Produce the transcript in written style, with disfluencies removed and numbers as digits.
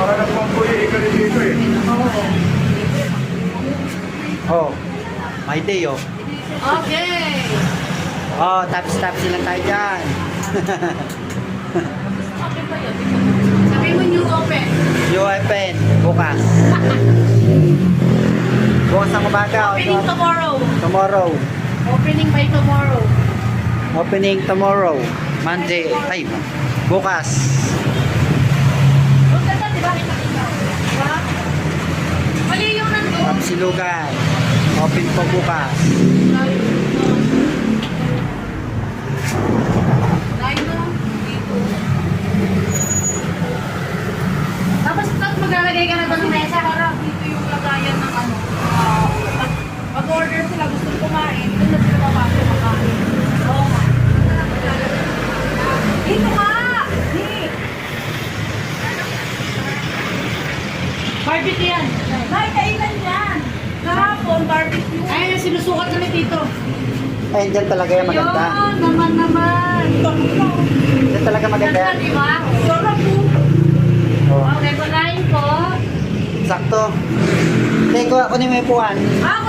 Para naman po yung ikali dito eh. Oh, may day oh. Okay. Oh, taps-taps lang tayo dyan. Sabi mo new open. You open, bukas. Bukas ng umaga. Opening tomorrow. Tomorrow. Opening by tomorrow. Opening tomorrow. Monday. Ay, bukas. Huwag ka na, di ba? Diba? Mali yung nandun. Tapsilugan. Open po bukas. Dahil mo, dito. Tapos maglalagay ka na doon sa mesa. Para dito yung lagayan ng ano. Pag-order sila, gusto kumain. Doon na sila papasok makain. Oo nga. Dito ka! Dito! Barbecue yan. Nay, kailan yan? Kahapon, barbecue. Ay, sinusukat kami dito. Ay, dyan talaga yung maganda. Yun, naman. Dyan talaga maganda. Ganda, di ba? Sarap po. Oh, Okay, pagkain po. sakto. Teko, kunin mo yung upuan. Ako